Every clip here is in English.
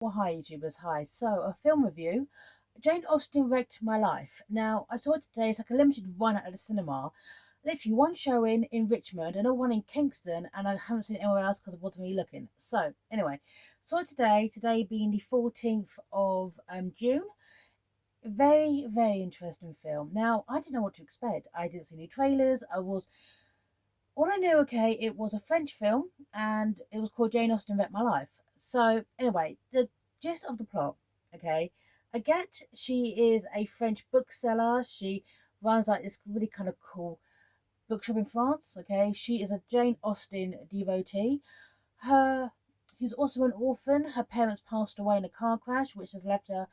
Well, hi YouTubers, hi. So, a film review. Jane Austen wrecked my life. Now, I saw it today. It's like a limited run at the cinema. Literally one showing in Richmond and one in Kingston, and I haven't seen it anywhere else because I wasn't really looking. So, anyway, saw it today being the 14th of June. Very, very interesting film. Now, I didn't know what to expect. I didn't see any trailers. All I knew, okay, it was a French film and it was called Jane Austen Wrecked My Life. So, anyway, the gist of the plot, okay, Agathe, she is a French bookseller. She runs like this really kind of cool bookshop in France, okay. She is a Jane Austen devotee. Her She's also an orphan. Her parents passed away in a car crash, which has left her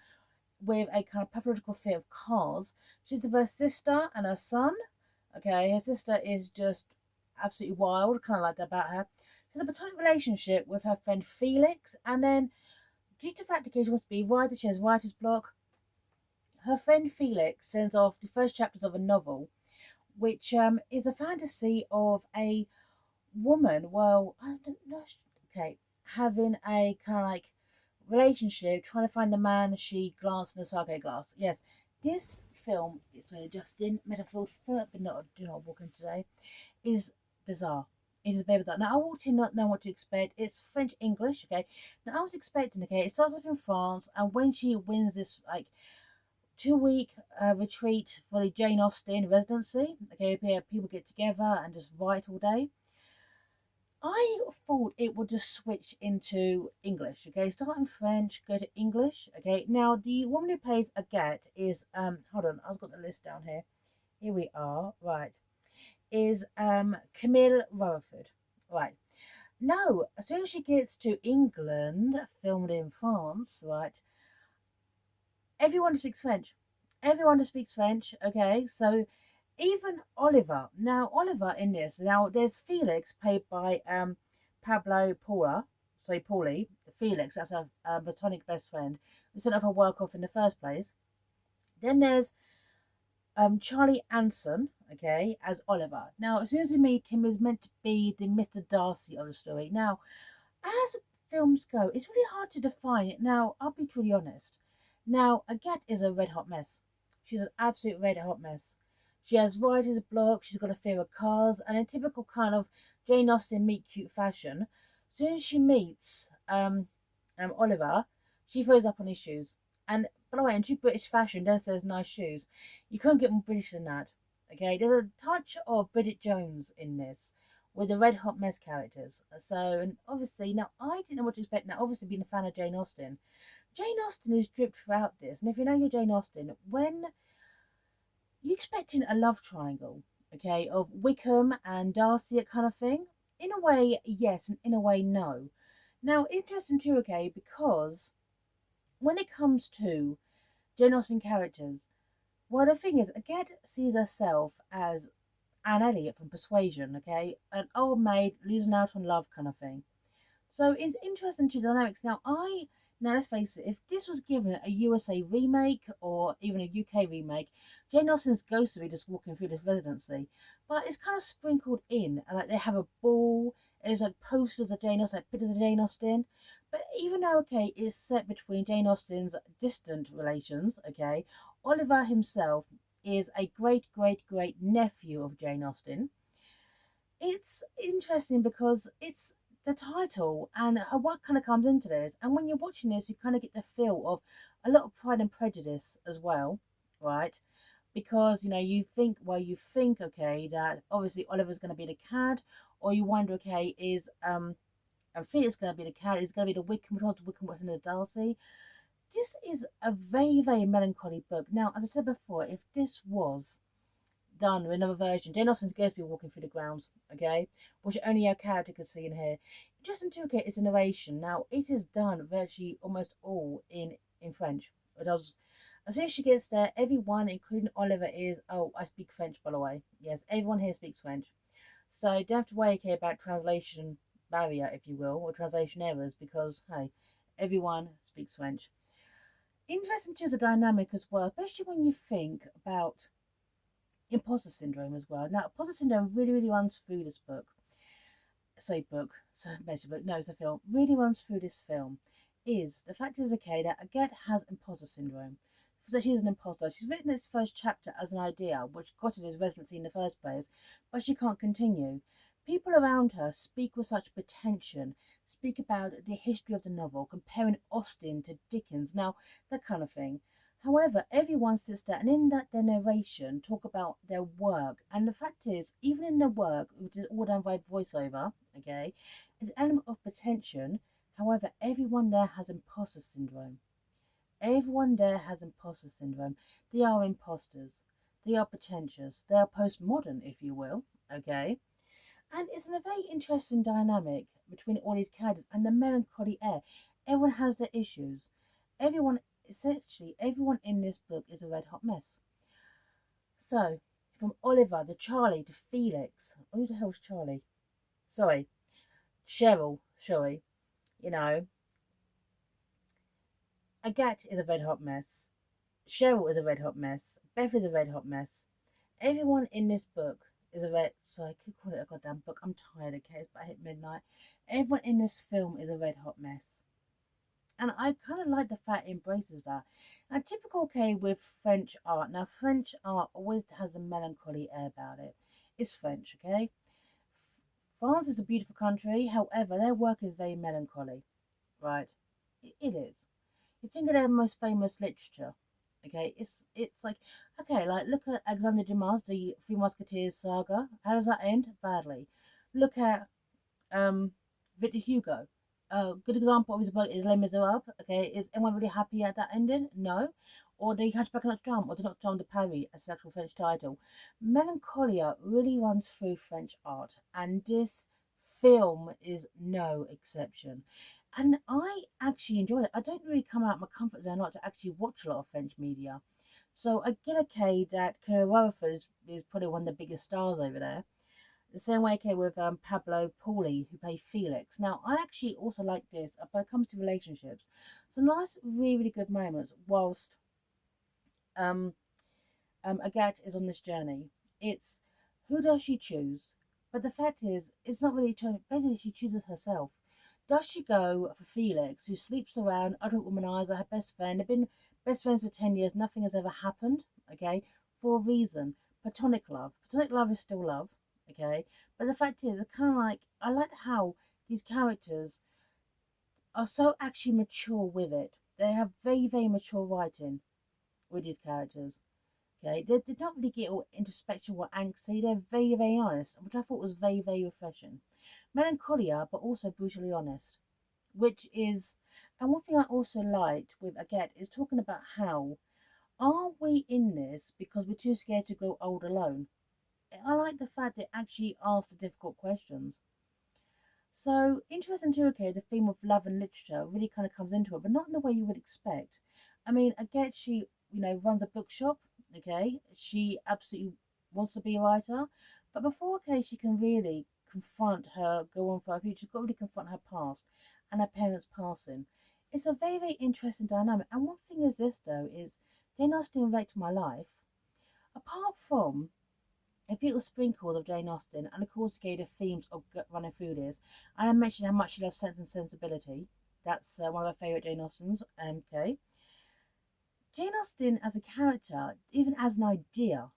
with a kind of pathological fear of cars. She's with her sister and her son. Okay, her sister is just absolutely wild, kind of like that about her. She has a platonic relationship with her friend Felix, and then due to the fact that she wants to be a writer, she has writer's block. Her friend Felix sends off the first chapters of a novel, which is a fantasy of a woman. Well, I don't know. Okay, having a kind of like relationship, trying to find the man she glanced in the sake glass. Yes, this film, so Justin, metaphor for but not do not walk in today, is bizarre. It is very bizarre. Now I walked in not knowing what to expect. It's French English, okay. Now I was expecting, okay, it starts off in France, and when she wins this like 2 week retreat for the Jane Austen Residency, okay, where people get together and just write all day. I thought it would just switch into English, okay? Start in French, go to English, okay? Now, the woman who plays Agathe is, hold on, I've got the list down here. Here we are, right. Is Camille Rutherford, right. No, as soon as she gets to England, filmed in France, right, everyone speaks French. Everyone speaks French, okay? So even Oliver. Now Oliver in this. Now there's Felix played by Pablo Paula. Sorry, Paulie. Felix, that's her platonic best friend. We sent off her work off in the first place. Then there's Charlie Anson, okay, as Oliver. Now as soon as you meet him, he's meant to be the Mr. Darcy of the story. Now, as films go, it's really hard to define it. Now, I'll be truly honest. Now, Agathe is a red hot mess. She's an absolute red hot mess. She has writer's block, she's got a fear of cars, and in typical kind of Jane Austen meet cute fashion, as soon as she meets Oliver, she throws up on his shoes. And by the way, in true British fashion, then says nice shoes. You can't get more British than that. Okay, there's a touch of Bridget Jones in this with the red hot mess characters. So, and obviously, now I didn't know what to expect. Now, obviously, being a fan of Jane Austen is dripped throughout this. And if you know your Jane Austen, when you expecting a love triangle, okay, of Wickham and Darcy, that kind of thing, in a way, yes, and in a way, no. Now, interesting too, okay, because when it comes to Jane Austen characters, well, the thing is, Agathe sees herself as Anne Elliot from Persuasion, okay? An old maid losing out on love kind of thing. So it's interesting to dynamics. Now let's face it, if this was given a USA remake or even a UK remake, Jane Austen's ghost would be just walking through this residency. But it's kind of sprinkled in, and like they have a ball, there's like posters of Jane Austen, like pictures of Jane Austen. But even though, okay, it's set between Jane Austen's distant relations, okay, Oliver himself is a great nephew of Jane Austen. It's interesting because it's the title and what kind of comes into this. And when you're watching this, you kind of get the feel of a lot of Pride and Prejudice as well, right? Because you think, well, okay, that obviously Oliver's going to be the cad, or you wonder, okay, is and Felix going to be the cad? Is going to be the Wickham, and the Darcy? This is a very melancholy book. Now, as I said before, if this was done with another version. Jane Austen's going to be walking through the grounds, okay, which only our character could see and hear. Justin Tucat is a narration. Now, it is done virtually almost all in French. It does. As soon as she gets there, everyone, including Oliver, is, oh, I speak French, by the way. Yes, everyone here speaks French. So you don't have to worry, okay, about translation barrier, if you will, or translation errors, because, hey, everyone speaks French. Interesting too is the dynamic as well, especially when you think about imposter syndrome as well. Now, imposter syndrome really runs through this book. Sorry, book. So, basically, book. No, it's a film. Really runs through this film. the fact is, okay, that Agathe has imposter syndrome. So she's an imposter. She's written its first chapter as an idea, which got her this residency in the first place, but she can't continue. People around her speak with such pretension, speak about the history of the novel, comparing Austen to Dickens, now that kind of thing. However, everyone sits there and in that their narration talk about their work. And the fact is, even in their work, which is all done by voiceover, okay, is an element of pretension. However, everyone there has imposter syndrome. Everyone there has imposter syndrome. They are imposters. They are pretentious. They are postmodern, if you will, okay? And it's a very interesting dynamic between all these characters and the melancholy air. Everyone has their issues. Everyone, essentially, everyone in this book is a red hot mess. So, from Oliver to Charlie to Felix. Oh, who the hell's Charlie? Sorry, Cheryl. Sorry, you know, Agathe is a red hot mess. Cheryl is a red hot mess. Beth is a red hot mess. Everyone in this book is a red. Sorry, I could call it a goddamn book. I'm tired. Okay, it's about hit midnight. Everyone in this film is a red hot mess, and I kind of like the fact it embraces that. And typical, okay, with French art. Now, French art always has a melancholy air about it. It's French, okay. France is a beautiful country. However, their work is very melancholy, right? It is. You think of their most famous literature, okay? It's like, okay, like look at Alexander Dumas, the Three Musketeers saga. How does that end? Badly. Look at Victor Hugo. A good example of his book is Les Miserables. Okay, is anyone really happy at that ending? No. Or the Hatchback of Notre Dame, or the Notre Dame de Paris, as the actual French title. Melancholia really runs through French art, and this film is no exception. And I actually enjoyed it. I don't really come out of my comfort zone not to actually watch a lot of French media. So I get okay that Kerr is probably one of the biggest stars over there. The same way, okay, with Pablo Pauly, who played Felix. Now, I actually also like this, but it comes to relationships. Some nice, really, really good moments whilst um, Agathe is on this journey. It's who does she choose? But the fact is, it's not really chosen. Basically, she chooses herself. Does she go for Felix, who sleeps around, utter womanizer, her best friend? They've been best friends for 10 years, nothing has ever happened, okay, for a reason. Platonic love. Platonic love is still love, okay? But the fact is, it's kind of like, I like how these characters are so actually mature with it. They have very, very mature writing with these characters. Okay, they don't really get all introspective or angsty. They're very, very honest, which I thought was very, very refreshing. Melancholia, but also brutally honest, which is, and one thing I also liked with Agathe is talking about how are we in this because we're too scared to go old alone. I like the fact that it actually asks the difficult questions. So interesting too, okay, the theme of love and literature really kind of comes into it, but not in the way you would expect. I mean, again, she, runs a bookshop, okay? She absolutely wants to be a writer, but before, okay, she can really confront her, go on for her future, she's got to really confront her past and her parents' passing. It's a very, very interesting dynamic. And one thing is this, though, is Jane Austen wrote my life, apart from a few little sprinkles of Jane Austen, and of course, gave the themes of running through this. And I mentioned how much she loves Sense and Sensibility. That's one of her favourite Jane Austens. Okay, Jane Austen as a character, even as an idea,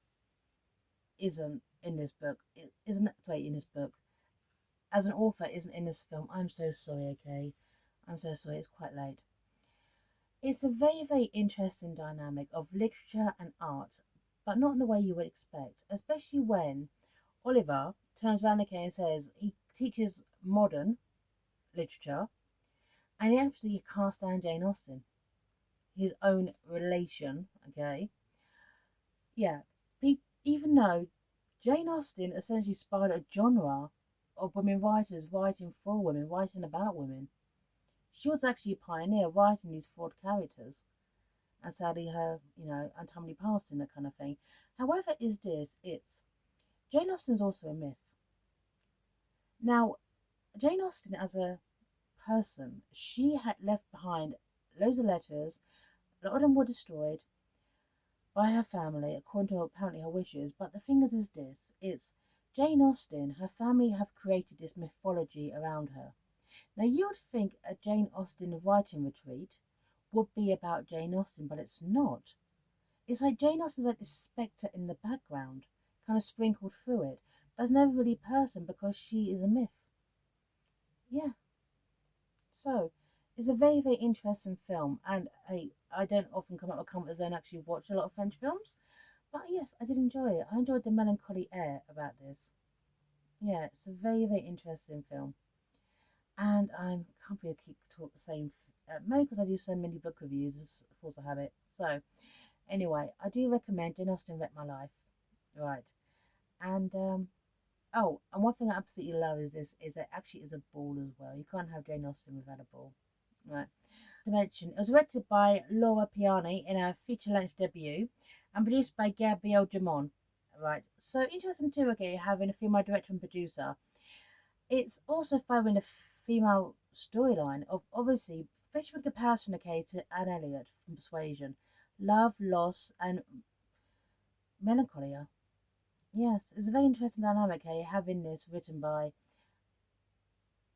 isn't in this book. It isn't sorry in this book. As an author, isn't in this film. I'm so sorry. Okay, I'm so sorry. It's quite late. It's a very, very interesting dynamic of literature and art, but not in the way you would expect, especially when Oliver turns around again and says he teaches modern literature and he absolutely casts down Jane Austen, his own relation, okay? Yeah, even though Jane Austen essentially spied a genre of women writers writing for women, writing about women. She was actually a pioneer writing these flawed characters and sadly her, untimely passing, that kind of thing. However, is this, it's Jane Austen's also a myth. Now, Jane Austen as a person, she had left behind loads of letters. A lot of them were destroyed by her family, according to apparently her wishes. But the thing is this: it's Jane Austen. Her family have created this mythology around her. Now, you would think a Jane Austen writing retreat would be about Jane Austen, but it's not. It's like Jane Austen's like the spectre in the background, kind of sprinkled through it. But it's never really a person because she is a myth. Yeah, so it's a very, very interesting film. And I don't often come out of my comfort zone and actually watch a lot of French films. But yes, I did enjoy it. I enjoyed the melancholy air about this. Yeah, it's a very, very interesting film. And I can't believe I keep saying maybe because I do so many book reviews, it's a force of habit. So, anyway, I do recommend Jane Austen Wrecked My Life. Right. And oh, and one thing I absolutely love is this is it actually is a ball as well. You can't have Jane Austen without a ball. Right. To mention, it was directed by Laura Piani in her feature-length debut and produced by Gabrielle Jamon. Right. So interesting too, okay, having a female director and producer. It's also following a female storyline of obviously, especially with comparison, okay, to Anne Elliot from Persuasion, love, loss, and melancholia. Yes, it's a very interesting dynamic, hey, having this written by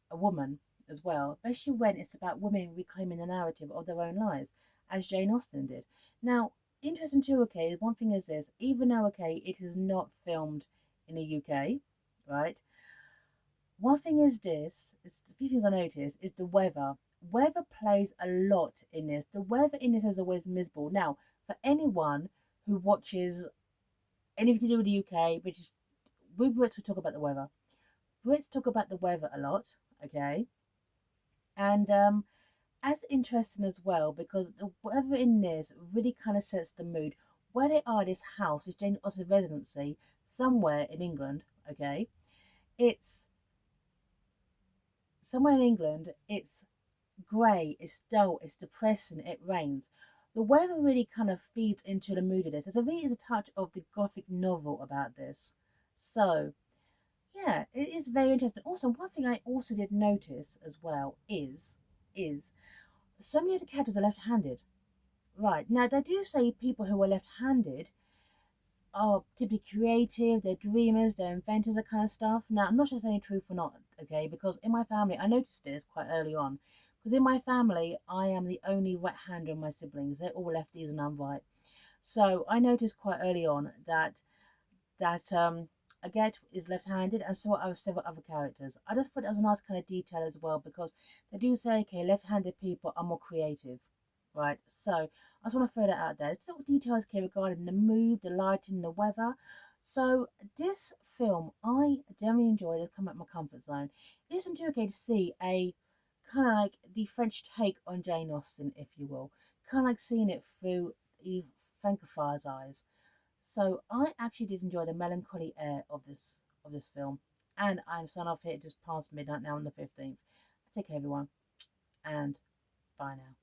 a woman as well, especially when it's about women reclaiming the narrative of their own lives, as Jane Austen did. Now, interesting too, okay, one thing is this, even though, okay, it is not filmed in the UK, right? One thing is this, it's a few things I noticed, is the weather. Weather plays a lot in this. The weather in this is always miserable. Now, for anyone who watches anything to do with the UK, which is we Brits, we talk about the weather. Brits talk about the weather a lot, okay? And as interesting as well, because the weather in this really kind of sets the mood. Where they are, this house, this Jane Austen Residency, somewhere in England, okay? It's somewhere in England, it's grey, it's dull, it's depressing, it rains. The weather really kind of feeds into the mood of this. There's a really is a touch of the gothic novel about this. So yeah, it is very interesting. Also, one thing I also did notice as well is so many of the characters are left-handed. Right now, they do say people who are left-handed are typically creative, they're dreamers, they're inventors, that kind of stuff. Now, I'm not sure if that's any truth or not, okay, because in my family, I noticed this quite early on. Because in my family, I am the only right hander of my siblings. They're all lefties and I'm right. So I noticed quite early on that Agathe is left-handed, and so are several other characters. I just thought that was a nice kind of detail as well because they do say, okay, left-handed people are more creative, right? So I just want to throw that out there. It's little details here regarding the mood, the lighting, the weather. So this film, I generally enjoyed it. Come out of my comfort zone. It isn't too okay to see a kind of like the French take on Jane Austen, if you will, kind of like seeing it through the Francophile's eyes. So I actually did enjoy the melancholy air of this film, and I'm signing off here just past midnight now on the 15th. Take care, everyone, and bye now.